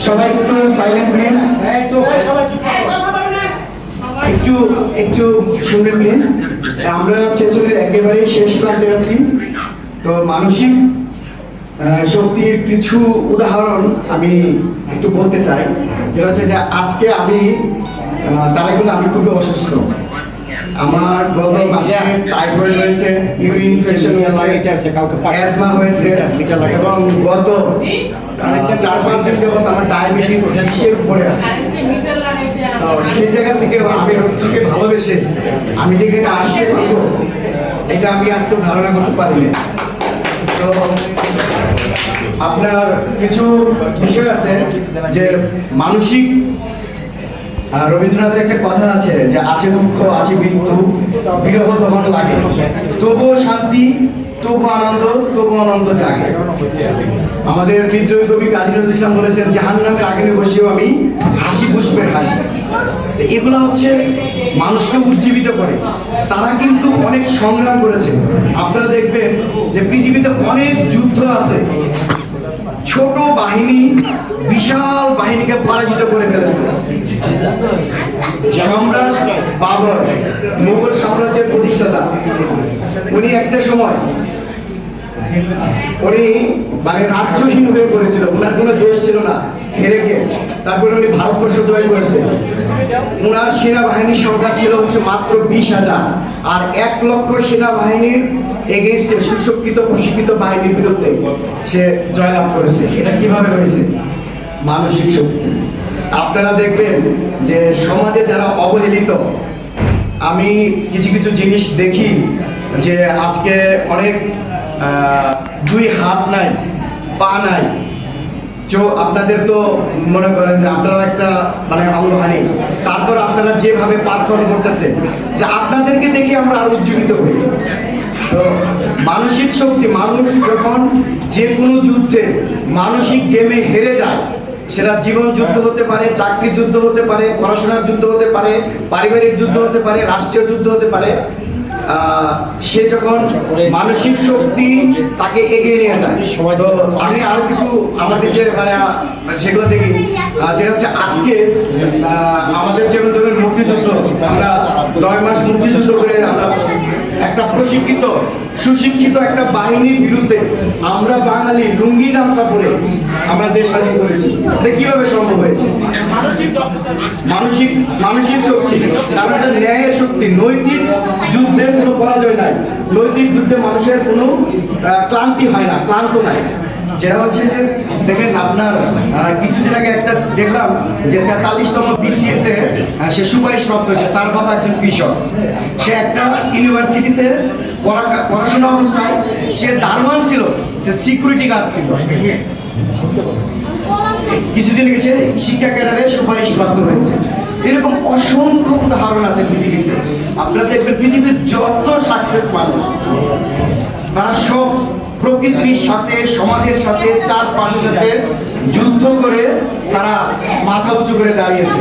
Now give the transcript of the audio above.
সবাই একটু silent please, একটু একটু শুনবেন প্লিজ। আমরা ছেচল্লিশের একেবারে শেষ প্রান্তে আছি। তো মানসিক শক্তির কিছু উদাহরণ আমি একটু বলতে চাই, যেটা হচ্ছে যে আজকে আমি খুবই অসুস্থ। আমার গত মাসে টাইফয়েড হয়েছে, ইউরিন ইনফেকশন হয়েছে, অ্যাজমা হয়েছে এবং গত 4-5 দিন যাবত আমার ডায়াবেটিস এর উপরে আছে। তো সেই জায়গা থেকে আমি রোগীকে ভালোবেসে আমি যেখানে আসতে পারবো এটা আমি আজকে ধারণা করতে পারিনি। তো আপনার কিছু বিষয় আছে যে মানসিক, রবীন্দ্রনাথের একটা কথা আছে যে আছে দুঃখ আছে মৃত্যু, বিরহ তখন লাগে, তবুও শান্তি, তবু আনন্দ জাগে। আমাদের বিদ্রোহী কবি কাজী নজরুল ইসলাম বলেছেন, জাহান্নামের আগুনে বসেও আমি হাসি পুষ্পের হাসি। এগুলো হচ্ছে মানুষকে উজ্জীবিত করে। তারা কিন্তু অনেক সংগ্রাম করেছে। আপনারা দেখবেন যে পৃথিবীতে অনেক যুদ্ধ আছে, ছোট বাহিনী বিশাল বাহিনীকে পরাজিত করে ফেলেছে। সম্রাট বাবর, মুঘল সাম্রাজ্যের প্রতিষ্ঠাতা, উনি একটা সময় উনি মানে রাজ্যহীন হয়ে পড়েছিল, ওনার কোনো দেশ ছিল না, হেরে গিয়ে তারপরে উনি ভারতবর্ষ জয় করেছে। ওনার সেনাবাহিনীর সংখ্যা ছিল হচ্ছে মাত্র 20,000, আর 1 লক্ষ সেনাবাহিনীর এগেইনস্টে সুশিক্ষিত প্রশিক্ষিত বাহিনীর বিরুদ্ধে সে জয়লাভ করেছে। এটা কিভাবে হয়েছে? মানসিক শক্তি। আপনারা দেখবেন যে সমাজে যারা অবহেলিত, আমি কিছু কিছু জিনিস দেখি যে আজকে অনেক 2 হাত নাই, পা নাই, আপনাদের তো মনে করেন যে আপনারা একটা মানে অঙ্গহানি, তারপর আপনারা যেভাবে পারফর্ম করতেছে যে আপনাদেরকে দেখে আমরা আরো উজ্জীবিত হই। তো মানসিক শক্তি, মানুষ যখন যে কোনো যুদ্ধে মানসিক গেমে হেরে যায়, সেটা জীবন যুদ্ধ হতে পারে, চাকরি যুদ্ধ হতে পারে, পড়াশোনার যুদ্ধ হতে পারে, পারিবারিক যুদ্ধ হতে পারে, রাষ্ট্রীয় যুদ্ধ হতে পারে, সে যখন মানসিক শক্তি তাকে এগিয়ে নিয়ে যায়। তো আমি আরো কিছু আমার কাছে মানে সেগুলো দেখি, যেটা হচ্ছে আজকে আমাদের যেমন ধরুন মুক্তিযুদ্ধ, আমরা 9 মাস মুক্তিযুদ্ধ করে আমরা একটা প্রশিক্ষিত সুশিক্ষিত একটা বাহিনীর বিরুদ্ধে আমরা বাঙালি লুঙ্গি গামছা পরে আমরা দেশ স্বাধীন করেছি। কিভাবে সম্ভব হয়েছে? মানসিক শক্তি, কারণ একটা ন্যায়ের শক্তি। নৈতিক যুদ্ধে কোনো পরাজয় নাই, নৈতিক যুদ্ধে মানুষের কোনো ক্লান্তি হয় না, ক্লান্ত নাই। যেটা হচ্ছে যে দেখেন, আপনার কিছুদিন আগে একটা দেখলাম যে 43তম BCS সে সুপারিশ প্রাপ্ত হয়েছে, তার বাবা একজন কৃষক, সে একটা ইউনিভার্সিটিতে পড়াশোনা অবস্থায় সে দারোয়ান ছিল, সে সিকিউরিটি গার্ড ছিল। কিছুদিন আগে সে শিক্ষা ক্যাডারে সুপারিশ প্রাপ্ত হয়েছে। এরকম অসংখ্য উদাহরণ আছে পৃথিবীতে। আপনারা দেখবেন পৃথিবীর যত সাকসেস মানুষ, তারা সব প্রকৃতির সাথে, সমাজের সাথে, চারপাশের সাথে যুদ্ধ করে তারা মাথা উঁচু করে দাঁড়িয়েছে।